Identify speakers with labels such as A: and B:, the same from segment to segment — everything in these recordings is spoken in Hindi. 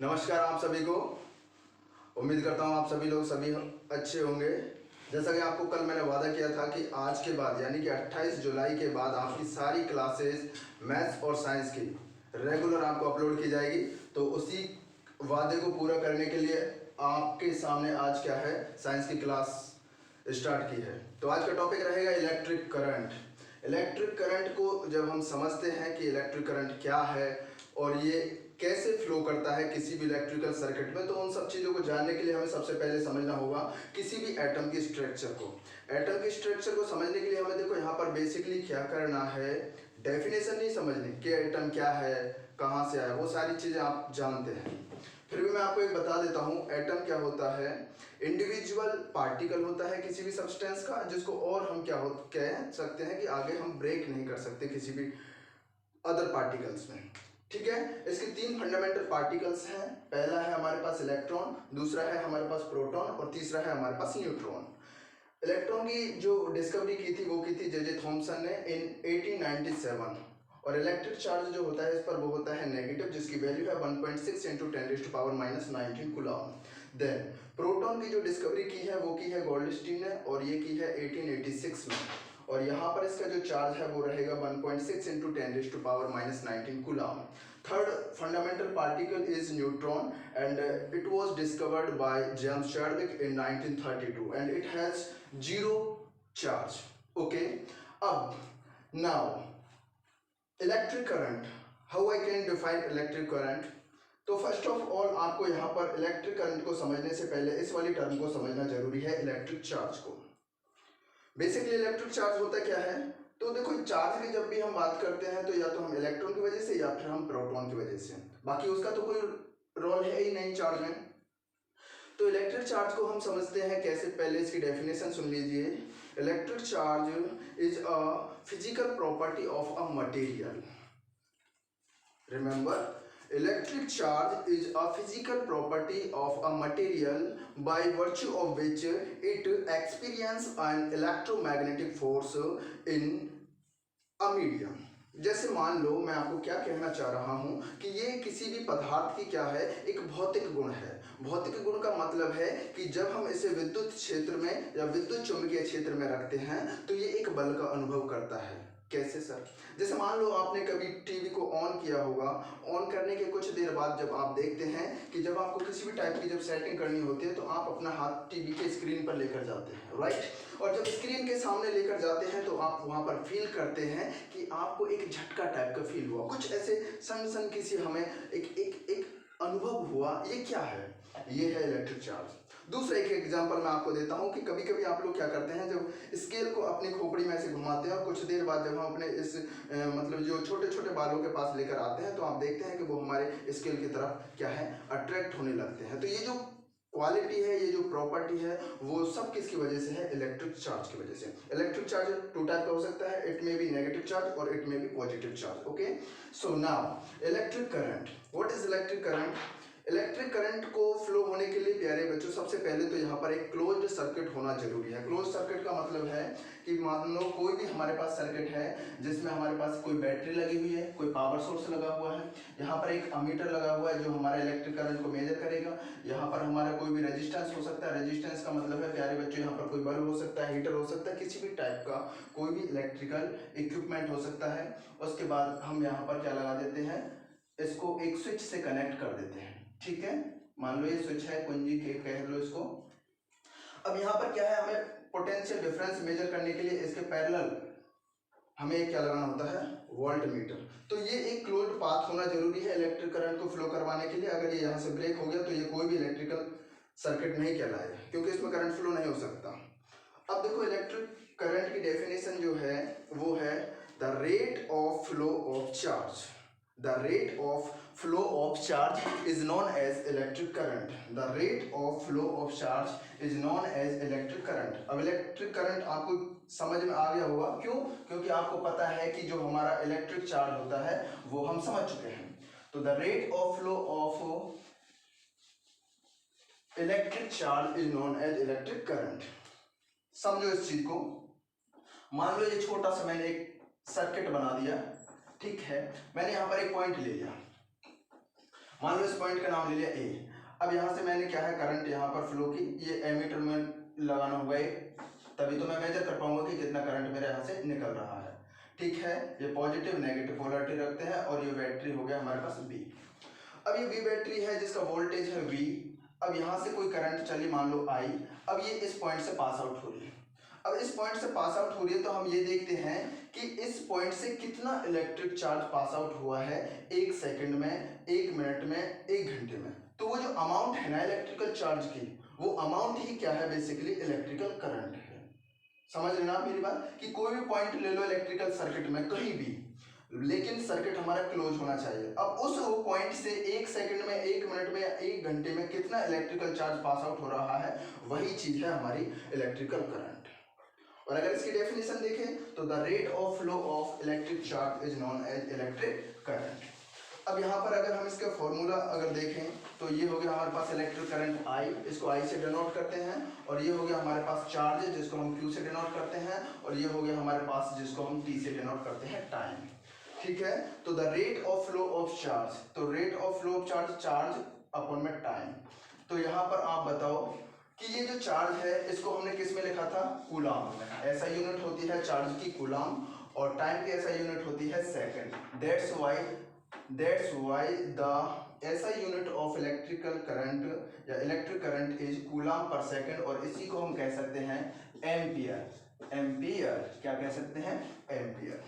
A: नमस्कार आप सभी को। उम्मीद करता हूँ आप सभी लोग सभी अच्छे होंगे। जैसा कि आपको कल मैंने वादा किया था कि आज के बाद यानी कि 28 जुलाई के बाद आपकी सारी क्लासेस मैथ्स और साइंस की रेगुलर आपको अपलोड की जाएगी। तो उसी वादे को पूरा करने के लिए आपके सामने आज क्या है, साइंस की क्लास स्टार्ट की है। तो आज का टॉपिक रहेगा इलेक्ट्रिक करंट। इलेक्ट्रिक करंट को जब हम समझते हैं कि इलेक्ट्रिक करंट क्या है और ये कैसे फ्लो करता है किसी भी इलेक्ट्रिकल सर्किट में, तो उन सब चीज़ों को जानने के लिए हमें सबसे पहले समझना होगा किसी भी एटम की स्ट्रक्चर को। एटम की स्ट्रक्चर को समझने के लिए हमें देखो यहाँ पर बेसिकली क्या करना है, डेफिनेशन नहीं समझनी कि एटम क्या है, कहाँ से आया, वो सारी चीज़ें आप जानते हैं। फिर भी मैं आपको एक बता देता हूँ, एटम क्या होता है। इंडिविजुअल पार्टिकल होता है किसी भी सब्सटेंस का, जिसको और हम क्या कह सकते हैं कि आगे हम ब्रेक नहीं कर सकते किसी भी अदर पार्टिकल्स में। ठीक है, इसके तीन फंडामेंटल पार्टिकल्स हैं। पहला है हमारे पास इलेक्ट्रॉन, दूसरा है हमारे पास प्रोटॉन और तीसरा है हमारे पास न्यूट्रॉन। इलेक्ट्रॉन की जो डिस्कवरी की थी वो की थी जे थॉमसन ने इन 1897। और इलेक्ट्रिक चार्ज जो होता है इस पर वो होता है नेगेटिव, जिसकी वैल्यू है 1.6 इंटू 10⁻⁻19 कूलम। देन प्रोटॉन की जो डिस्कवरी की है वो की है गोल्डस्टीन ने, और ये की है 1886 में। और यहाँ पर इसका जो चार्ज है वो रहेगा 1.6 into 10⁻⁻19 coulomb. Third fundamental particle is neutron and it was discovered by James Chadwick in 1932 and it has zero charge. Okay, अब now electric current, how I can define electric current. तो फर्स्ट ऑफ ऑल आपको यहाँ पर इलेक्ट्रिक करंट को समझने से पहले इस वाली टर्म को समझना जरूरी है, इलेक्ट्रिक चार्ज को। बेसिकली इलेक्ट्रिक चार्ज होता क्या है, तो देखो चार्ज की जब भी हम बात करते हैं तो या तो हम इलेक्ट्रॉन की वजह से या फिर हम प्रोटॉन की वजह से, बाकी उसका तो कोई रोल है ही नहीं चार्ज में। तो इलेक्ट्रिक चार्ज को हम समझते हैं कैसे, पहले इसकी डेफिनेशन सुन लीजिए। Electric charge is a physical property of a material. Remember, electric charge is a physical property of a material by virtue of which it experience an electromagnetic force in a medium। जैसे मान लो मैं आपको क्या कहना चाह रहा हूँ कि ये किसी भी पदार्थ की क्या है, एक भौतिक गुण है। भौतिक गुण का मतलब है कि जब हम इसे विद्युत क्षेत्र में या विद्युत चुंबकीय क्षेत्र में रखते हैं तो ये एक बल का अनुभव करता है। कैसे सर? जैसे मान लो आपने कभी टीवी को ऑन किया होगा, ऑन करने के कुछ देर बाद जब आप देखते हैं कि जब आपको किसी भी टाइप की जब सेटिंग करनी होती है तो आप अपना हाथ टीवी के स्क्रीन पर लेकर जाते हैं, राइट। और जब स्क्रीन के सामने लेकर जाते हैं तो आप वहां पर फील करते हैं कि आपको एक झटका टाइप का फील हुआ, कुछ ऐसे सन किसी हमें एक एक एक अनुभव हुआ। ये क्या है? ये है इलेक्ट्रिक चार्ज। दूसरा एक एग्जांपल मैं आपको देता हूं कि कभी कभी आप लोग क्या करते हैं, जब स्केल को अपनी खोपड़ी में ऐसे घुमाते हैं और कुछ देर बाद जब हम अपने इस मतलब जो छोटे छोटे बालों के पास लेकर आते हैं तो आप देखते हैं कि वो हमारे स्केल की तरफ क्या है, अट्रैक्ट होने लगते हैं। तो ये जो क्वालिटी है, ये जो प्रॉपर्टी है, वो सब किसकी वजह से है? इलेक्ट्रिक चार्ज की वजह से। इलेक्ट्रिक चार्ज टू टाइप का हो सकता है, it may be negative charge और it may be positive charge. Okay, so now electric current, what is electric current. Electric current को फ्लो होने के लिए प्यारे बच्चों सबसे पहले तो यहाँ पर एक क्लोज्ड सर्किट होना जरूरी है। क्लोज्ड सर्किट का मतलब है कि मान लो कोई भी हमारे पास सर्किट है जिसमें हमारे पास कोई बैटरी लगी हुई है, कोई पावर सोर्स लगा हुआ है, यहाँ पर एक अमीटर लगा हुआ है जो हमारा इलेक्ट्रिक करंट को मेजर करेगा, यहाँ पर हमारा कोई भी रेजिस्टेंस हो सकता है। रेजिस्टेंस का मतलब है प्यारे बच्चों यहाँ पर कोई बल्ब हो सकता है, हीटर हो सकता है, किसी भी टाइप का कोई भी इलेक्ट्रिकल इक्विपमेंट हो सकता है। उसके बाद हम यहाँ पर क्या लगा देते हैं, इसको एक स्विच से कनेक्ट कर देते हैं। ठीक है, मान लो ये स्विच है, कुंजी के कह लो इसको। अब यहाँ पर क्या है, हमें पोटेंशियल डिफरेंस मेजर करने के लिए इसके पैरेलल हमें क्या लगाना होता है, वोल्ट मीटर। तो ये एक क्लोज्ड पाथ होना जरूरी है इलेक्ट्रिक करंट को फ्लो करवाने के लिए। अगर ये यहाँ से ब्रेक हो गया तो ये कोई भी इलेक्ट्रिकल सर्किट नहीं कहलाएगा, क्योंकि इसमें करंट फ्लो नहीं हो सकता। अब देखो इलेक्ट्रिक करंट की डेफिनेशन जो है वो है the rate of flow of charge. The rate of flow of charge is known as electric current. The rate of flow of charge is known as electric current. अब इलेक्ट्रिक करंट आपको समझ में आ गया होगा, क्यों? क्योंकि आपको पता है कि जो हमारा इलेक्ट्रिक चार्ज होता है वो हम समझ चुके हैं। तो the rate of flow of electric charge is known as electric current. समझो इस चीज को। मान लो ये छोटा सा मैंने एक सर्किट बना दिया, ठीक है, मैंने यहाँ पर एक पॉइंट ले लिया। मान लो इस पॉइंट का नाम ले लिया ए। अब यहाँ से मैंने क्या है करंट यहाँ पर फ्लो की, ये एमीटर में लगाना होगा एक, तभी तो मैं मेजर कर पाऊंगा कि कितना करंट मेरे यहाँ से निकल रहा है। ठीक है, ये पॉजिटिव नेगेटिव पोलरिटी रखते हैं और ये बैटरी हो गया हमारे पास बी। अब ये वी बैटरी है जिसका वोल्टेज है वी। अब यहाँ से कोई करंट चली मान लो आई, अब ये इस पॉइंट से पास आउट हो रही है। अब इस पॉइंट से पास आउट हो रही है तो हम ये देखते हैं कि इस पॉइंट से कितना इलेक्ट्रिक चार्ज पास आउट हुआ है, 1 सेकंड में, 1 मिनट में, 1 घंटे में। तो वो जो अमाउंट है ना इलेक्ट्रिकल चार्ज की, वो अमाउंट ही क्या है, बेसिकली इलेक्ट्रिकल करंट है। समझ लेना मेरी बात कि कोई भी पॉइंट ले लो इलेक्ट्रिकल सर्किट में कहीं भी, लेकिन सर्किट हमारा क्लोज होना चाहिए। अब उस पॉइंट से 1 सेकंड में, 1 मिनट में, 1 घंटे में कितना इलेक्ट्रिकल चार्ज पास आउट हो रहा है, वही चीज है हमारी इलेक्ट्रिकल करंट। और अगर इसकी डेफिनेशन देखें तो the rate of flow of electric charge is known as electric current. अब यहाँ पर अगर हम इसका फॉर्मूला अगर देखें तो ये हो गया हमारे पास इलेक्ट्रिक करंट I, इसको I से डिनोट करते हैं, और ये हो गया हमारे पास चार्ज जिसको हम Q से डिनोट करते हैं, और ये हो गया हमारे पास जिसको हम T से डिनोट करते हैं, टाइम। ठीक है, तो the rate of flow of charge, तो rate of flow of charge, charge upon में टाइम। तो यहाँ पर आप बताओ कि ये जो चार्ज है इसको हमने किस में लिखा था, कूलाम में। ऐसा यूनिट होती है चार्ज की कूलाम, और टाइम की ऐसा यूनिट होती है सेकंड। दैट्स व्हाई द ऐसा यूनिट ऑफ इलेक्ट्रिकल करंट या electric current is coulomb per second, और इसी को हम कह सकते हैं एम्पियर। एम्पियर क्या कह सकते हैं, एम्पियर।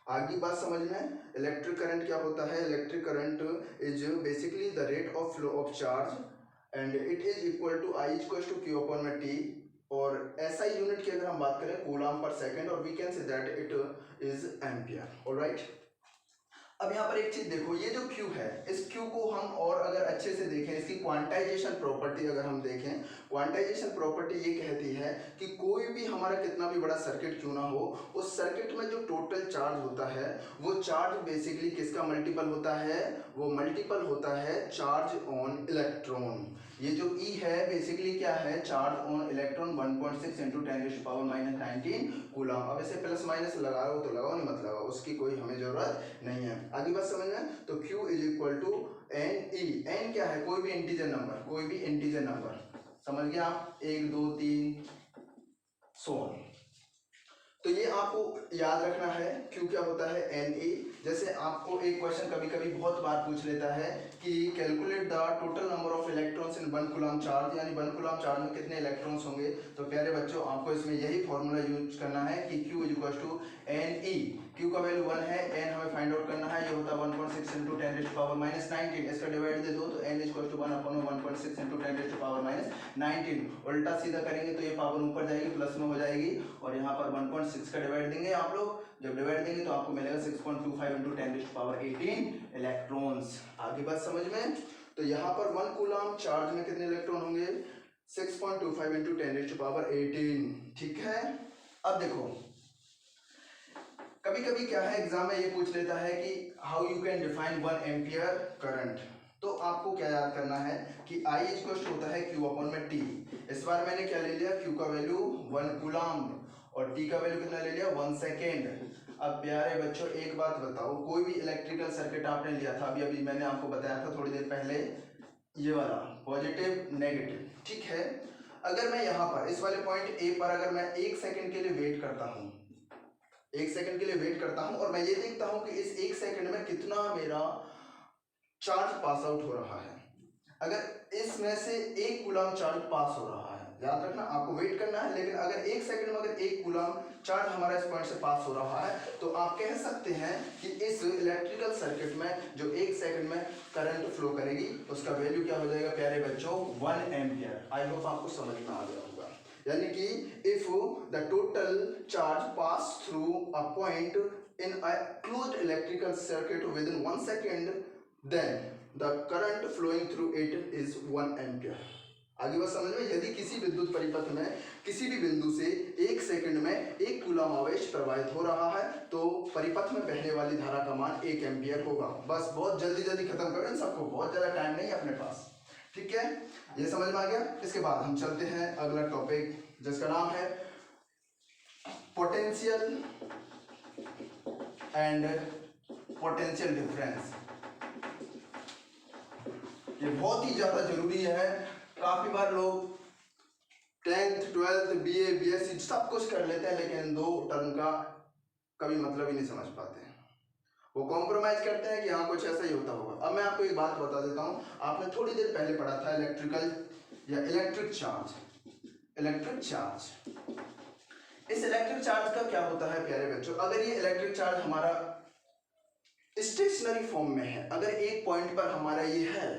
A: आगे बात समझ में, इलेक्ट्रिक करंट क्या होता है, electric current is basically the rate of flow of charge and it is equal to I equal to Q upon में T, और ऐसा यूनिट की अगर हम बात करें कूलाम पर सेकंड, और we can say that it is ampere. Alright, अब यहाँ पर एक चीज देखो, ये जो Q है, इस Q को हम और अगर अच्छे से देखें, इसकी क्वांटाइजेशन प्रॉपर्टी अगर हम देखें, क्वांटाइजेशन प्रॉपर्टी ये कहती है कि कोई भी हमारा कितना भी बड़ा सर्किट क्यों ना हो, उस सर्किट में जो टोटल चार्ज होता है वो चार्ज बेसिकली किसका मल्टीपल होता है, वो मल्टीपल होता है चार्ज ऑन इलेक्ट्रॉन। ये जो E है बेसिकली क्या है, charge on electron 1.6 into 10⁻⁻19 coulomb. अब इसे प्लस माइनस लगाओ तो लगाओ, नहीं मत लगाओ, उसकी कोई हमें जरूरत नहीं है। आगे बात समझ में, तो Q is equal to N E. N क्या है, कोई भी इंटीजर नंबर, कोई भी इंटीजर नंबर, समझ गए आप, 1 2 3 सो। तो ये आपको याद रखना है, Q क्या होता है, एन ए। जैसे आपको एक क्वेश्चन कभी कभी बहुत बार पूछ लेता है कि calculate the total number of electrons in 1 coulomb charge, यानी 1 कूलम चार्ज में कितने इलेक्ट्रॉन्स होंगे। तो प्यारे बच्चों आपको इसमें यही फॉर्मूला यूज करना है कि Q is equal to N e. Q का वैल्यू 1 है, n हमें फाइंड आउट करना है, ये होता है 1.6 इंटू 10⁻⁻19। इसका डिवाइड दे दो तो n is equal to 1 upon 1.6 into 10⁻⁻19। उल्टा सीधा करेंगे तो ये पावर ऊपर जाएगी, प्लस में हो जाएगी, और यहाँ पर 1.6 का डिवाइड देंगे आप लोग, जब डिवाइड देंगे तो आपको मिलेगा 6.25 इंटू 10⁻18 इलेक्ट्रॉन्स। आगे बात समझ में, तो यहाँ पर 1 कूलम चार्ज में कितने इलेक्ट्रॉन होंगे, 6.25 इंटू 10⁻18। ठीक है, अब देखो कभी कभी क्या है एग्जाम में ये पूछ लेता है कि how you can define 1 ampere current. तो आपको क्या याद करना है कि I इक्वल होता है Q अपॉन में T। इस बार मैंने क्या ले लिया, Q का वैल्यू 1 कूलम और T का वैल्यू कितना ले लिया, 1 सेकेंड। अब प्यारे बच्चों एक बात बताओ, कोई भी इलेक्ट्रिकल सर्किट आपने लिया था, अभी मैंने आपको बताया था थोड़ी देर पहले, ये वाला पॉजिटिव नेगेटिव, ठीक है। अगर मैं यहाँ पर इस वाले पॉइंट A पर अगर मैं 1 सेकेंड के लिए वेट करता हूँ, 1 सेकंड के लिए वेट करता हूं, और मैं ये देखता हूं कि इस 1 सेकंड में कितना मेरा चार्ज पास आउट हो रहा है। अगर इसमें से 1 कूलम चार्ज पास हो रहा है, याद रखना आपको वेट करना है, लेकिन अगर 1 सेकंड में अगर 1 कूलम चार्ज हमारा इस पॉइंट से पास हो रहा है, तो आप कह सकते हैं कि इस इलेक्ट्रिकल सर्किट में जो 1 सेकंड में करंट फ्लो करेगी उसका वैल्यू क्या हो जाएगा प्यारे बच्चों, 1 एम्पियर। आई होप आपको समझ में आ गया होगा। यानी कि if the total charge pass through a point in a closed electrical circuit with in 1 second, then the current flowing through it is 1 ampere. आगे बात समझ में, यदि किसी विद्युत परिपथ में किसी भी बिंदु से 1 सेकंड में 1 कूलम आवेश प्रवाहित हो रहा है, तो परिपथ में बहने वाली धारा का मान 1 एम्पियर होगा। बस बहुत जल्दी जल्दी खत्म करो इन सबको, बहुत ज़्यादा टाइम नहीं है अपने पास, ठीक है, ये समझ में आ गया। इसके बाद हम चलते हैं अगला टॉपिक जिसका नाम है पोटेंशियल एंड पोटेंशियल डिफरेंस। ये बहुत ही ज़्यादा जरूरी है। काफ़ी बार लोग 10th 12th BA BSc सब कुछ कर लेते हैं, लेकिन 2 टर्म का कभी मतलब ही नहीं समझ पाते हैं। वो कॉम्प्रोमाइज करते हैं कि हाँ कुछ ऐसा ही होता होगा। अब मैं आपको एक बात बता देता हूँ, आपने थोड़ी देर पहले पढ़ा था इलेक्ट्रिकल या इलेक्ट्रिक चार्ज। इलेक्ट्रिक चार्ज, इस इलेक्ट्रिक चार्ज का क्या होता है प्यारे बच्चों, अगर ये इलेक्ट्रिक चार्ज हमारा स्टेशनरी फॉर्म में है, अगर एक पॉइंट पर हमारा ये है,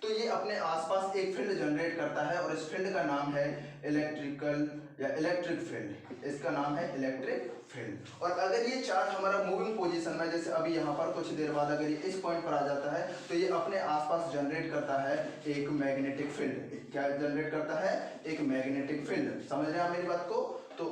A: तो ये अपने आसपास एक फील्ड जनरेट करता है और इस फील्ड का नाम है इलेक्ट्रिकल या इलेक्ट्रिक फील्ड। इसका नाम है इलेक्ट्रिक फील्ड। और अगर ये चार्ज हमारा मूविंग पोजीशन में, जैसे अभी यहाँ पर कुछ देर बाद अगर ये इस पॉइंट पर आ जाता है, तो ये अपने आसपास जनरेट करता है एक मैग्नेटिक फील्ड। क्या जनरेट करता है? एक मैग्नेटिक फील्ड। समझ रहे हैं आप मेरी बात को? तो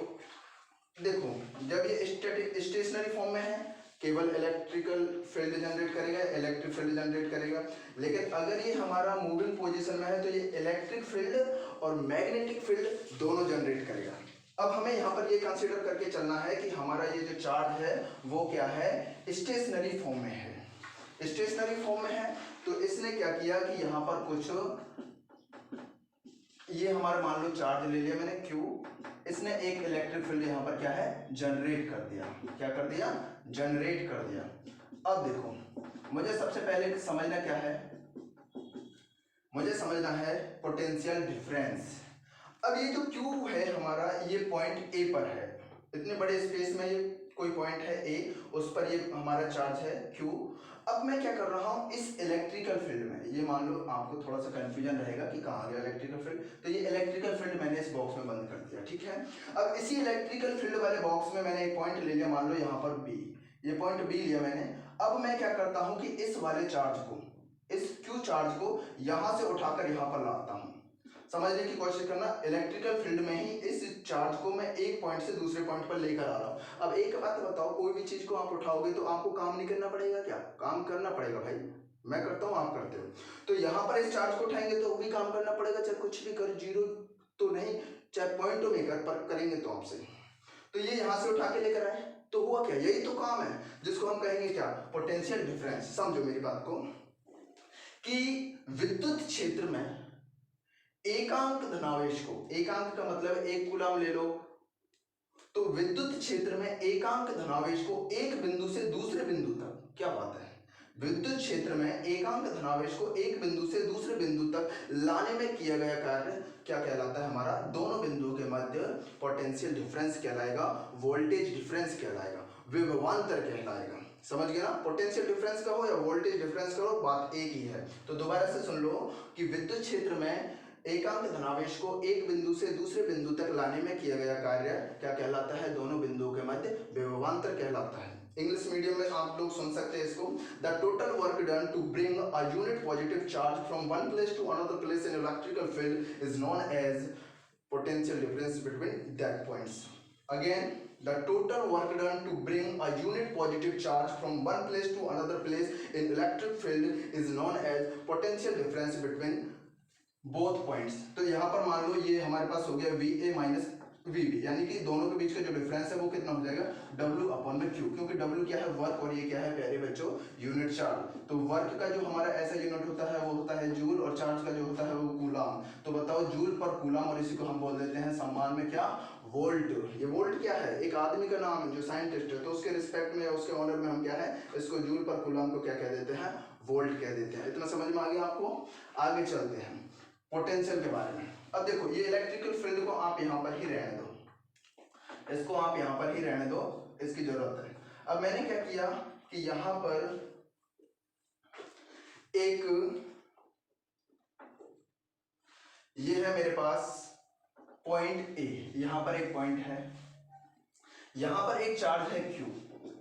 A: देखो, जब ये स्टेशनरी फॉर्म में है केवल इलेक्ट्रिकल फील्ड जनरेट करेगा, इलेक्ट्रिक फील्ड जनरेट करेगा। लेकिन अगर ये हमारा मूविंग पोजीशन में है तो ये इलेक्ट्रिक फील्ड और मैग्नेटिक फील्ड दोनों जनरेट करेगा। अब हमें यहाँ पर ये कंसीडर करके चलना है कि हमारा ये जो चार्ज है वो क्या है? स्टेशनरी फॉर्म में है। स्टेशनरी फॉर्म में है तो इसने क्या किया कि यहाँ पर कुछ, ये हमारा मान लो चार्ज ले लिया मैंने Q, इसने एक इलेक्ट्रिक फील्ड यहाँ पर क्या है? जनरेट कर दिया। क्या कर दिया? जनरेट कर दिया। अब देखो, मुझे सबसे पहले समझना क्या है? मुझे समझना है पोटेंशियल डिफरेंस। अब ये जो Q है हमारा, ये पॉइंट A पर है। इतने बड़े स्पेस में ये कोई पॉइंट है A, उस पर ये हमारा चार्ज है Q। अब मैं क्या कर रहा हूँ, इस इलेक्ट्रिकल फील्ड में, ये मान लो आपको थोड़ा सा कंफ्यूजन रहेगा कि कहाँ गया इलेक्ट्रिकल फील्ड, तो ये इलेक्ट्रिकल फील्ड मैंने इस बॉक्स में बंद कर दिया, ठीक है। अब इसी इलेक्ट्रिकल फील्ड वाले बॉक्स में मैंने एक पॉइंट ले लिया, मान लो यहाँ पर B, ये पॉइंट B लिया मैंने। अब मैं क्या करता हूँ कि इस वाले चार्ज को, इस Q चार्ज को यहाँ से उठाकर यहाँ पर लाता हूँ। समझने की कोशिश करना, इलेक्ट्रिकल फील्ड में ही इस चार्ज को मैं एक पॉइंट से दूसरे पॉइंट पर लेकर आ रहा हूँ। अब एक बात बताओ, कोई भी चीज को आप उठाओगे तो आपको काम नहीं करना पड़ेगा क्या? काम करना पड़ेगा भाई। मैं करता हूँ, आप करते हो। तो यहाँ पर इस चार्ज को उठाएंगे तो भी काम करना पड़ेगा, चाहे कुछ भी कर, जीरो तो नहीं, चाहे पॉइंटों में कर, पर करेंगे तो आपसे। तो ये यहाँ से उठा के लेकर आए तो हुआ क्या? यही तो काम है जिसको हम कहेंगे क्या? Potential difference. समझो मेरी बात को कि विद्युत क्षेत्र में एकांक धनावेश को, एकांक का मतलब एक कूलम ले लो, तो विद्युत क्षेत्र में एकांक धनावेश को एक बिंदु से दूसरे बिंदु तक, क्या बात है, विद्युत क्षेत्र में एकांक धनावेश को एक बिंदु से दूसरे बिंदु तक लाने में किया गया कार्य क्या कहलाता है? हमारा दोनों बिंदुओं के मध्य पोटेंशियल डिफरेंस कहलाएगा, वोल्टेज डिफरेंस कहलाएगा, विभवांतर कहलाएगा। समझ गए ना? पोटेंशियल डिफरेंस कहो या वोल्टेज डिफरेंस कहो, बात एक ही है। तो दोबारा से सुन लो कि विद्युत क्षेत्र में एकांक धनावेश को एक बिंदु से दूसरे बिंदु तक लाने में किया गया कार्य क्या कहलाता है? दोनों बिंदुओं के मध्य विभवांतर कहलाता है। इंग्लिश मीडियम में आप लोग सुन सकते हैं इसको, the total work done to bring a unit positive charge from one place to another place in electrical field is known as potential difference between that points. Again, the total work done to bring a unit positive charge from one place to another place in electric field is known as potential difference between both points. तो यहाँ पर मान लो ये हमारे पास हो गया VA माइनस VB, यानी कि दोनों के बीच का जो डिफरेंस है वो कितना हो जाएगा? W अपॉन में Q, क्योंकि W क्या है? वर्क, और ये क्या है प्यारे बच्चों? Unit charge. तो वर्क का जो हमारा ऐसा यूनिट होता है वो होता है जूल, और चार्ज का जो होता है वो कूलम। तो बताओ, जूल पर कूलम, और इसी को हम बोल देते हैं सम्मान में क्या? वोल्ट। ये वोल्ट क्या है? एक आदमी का नाम है जो साइंटिस्ट है, तो उसके रिस्पेक्ट में, उसके ऑनर में हम क्या है, इसको जूल पर कूलम को क्या कह देते हैं? वोल्ट कह देते हैं। इतना समझ में आ गया आपको? आगे चलते हैं पोटेंशियल के बारे में। अब देखो, ये इलेक्ट्रिकल फील्ड को आप यहाँ पर ही रहने दो, इसको आप यहाँ पर ही रहने दो, इसकी जरूरत है। अब मैंने क्या किया कि यहाँ पर एक, ये है मेरे पास पॉइंट A, यहाँ पर एक पॉइंट है, यहाँ पर एक चार्ज है Q,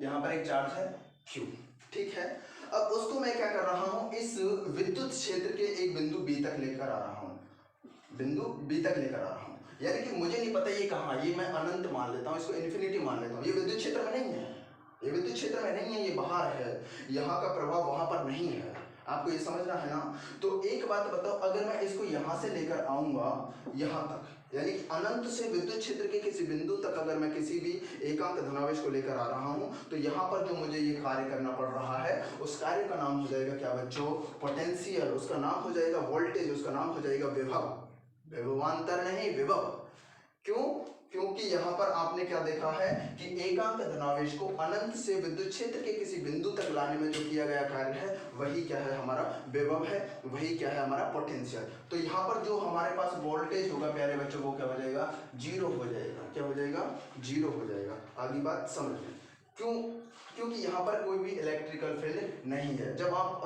A: यहाँ पर एक चार्ज है Q, ठीक है। अब उसको मैं क्या कर रहा हूँ, इस विद्युत क्षेत्र के एक बिंदु B तक लेकर आ रहा हूँ, बिंदु B तक लेकर आ रहा हूँ। यानी कि मुझे नहीं पता ये कहाँ, ये मैं अनंत मान लेता हूँ, इसको इन्फिनिटी मान लेता हूँ। ये विद्युत क्षेत्र में नहीं है, ये विद्युत क्षेत्र में नहीं है, ये बाहर है, यहाँ का प्रभाव वहां पर नहीं है। आपको ये समझना है ना। तो एक बात बताओ, अगर मैं इसको यहाँ से लेकर आऊंगा यहाँ तक, यानी कि अनंत से विद्युत क्षेत्र के किसी बिंदु तक अगर मैं किसी भी एकांक धनावेश को लेकर आ रहा हूँ, तो यहाँ पर जो मुझे ये कार्य करना पड़ रहा है उस कार्य का नाम हो जाएगा क्या बच्चों, पोटेंशियल। उसका नाम हो जाएगा वोल्टेज, उसका नाम हो जाएगा विभव। विभवांतर नहीं, विभव। क्यों? क्योंकि यहाँ पर आपने क्या देखा है कि एकांक धनावेश को अनंत से विद्युत क्षेत्र के किसी बिंदु तक लाने में जो किया गया कार्य है वही क्या है, हमारा विभव है, वही क्या है, हमारा पोटेंशियल। तो यहाँ पर जो हमारे पास वोल्टेज होगा प्यारे बच्चों, वो क्या हो जाएगा, जीरो हो जाएगा। क्या हो जाएगा, जीरो हो जाएगा। आगे बात समझ लें। क्यों? क्योंकि यहाँ पर कोई भी इलेक्ट्रिकल फील्ड नहीं है। जब आप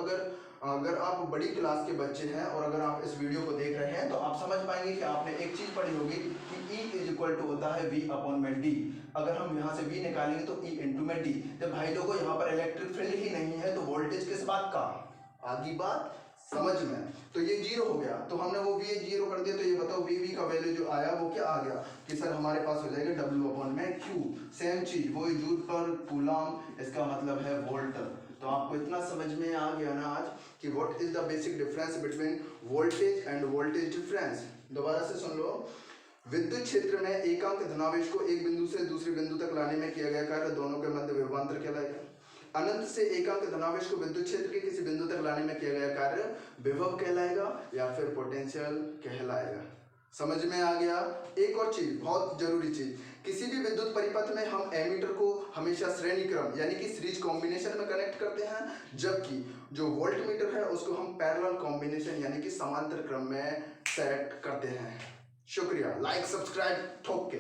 A: अगर आप बड़ी क्लास के बच्चे हैं और अगर आप इस वीडियो को देख रहे हैं तो आप समझ पाएंगे कि आपने एक चीज पढ़ी होगी कि E इज इक्वल टू होता है V अपॉन में D। अगर हम यहाँ से V निकालेंगे तो E इंटू में D। जब भाई लोगों यहाँ पर इलेक्ट्रिक फील्ड ही नहीं है तो वोल्टेज किस बात का, आगे बात समझ में। तो ये जीरो हो गया, तो हमने वो V जीरो कर दिया। तो ये बताओ V का वैल्यू जो आया वो क्या आ गया कि सर हमारे पास हो जाएगा W अपॉन में Q। सेम चीज, वो जूल पर कूलम, इसका मतलब है वोल्ट। तो आपको इतना समझ में आ गया ना आज कि what is the basic difference between voltage end voltage difference. दोबारा से सुन लो। विद्युत क्षेत्र में एकांक धनावेश को एक बिंदु से दूसरे बिंदु तक लाने में किया गया कार्य दोनों के मध्य विभवांतर कहलाएगा। अनंत से एकांक धनावेश को विद्युत क्षेत्र के किसी बिंदु तक लाने में किया गया कार्य विभव कहलाएगा या फिर पोटेंशियल कहलाएगा। समझ में आ गया। एक और चीज, बहुत जरूरी चीज, किसी भी विद्युत परिपथ में हम एमीटर को हमेशा श्रेणी क्रम यानी कि सीरीज कॉम्बिनेशन में कनेक्ट करते हैं, जबकि जो वोल्ट मीटर है उसको हम पैरेलल कॉम्बिनेशन यानी कि समांतर क्रम में सेट करते हैं। शुक्रिया। लाइक सब्सक्राइब ठोक के।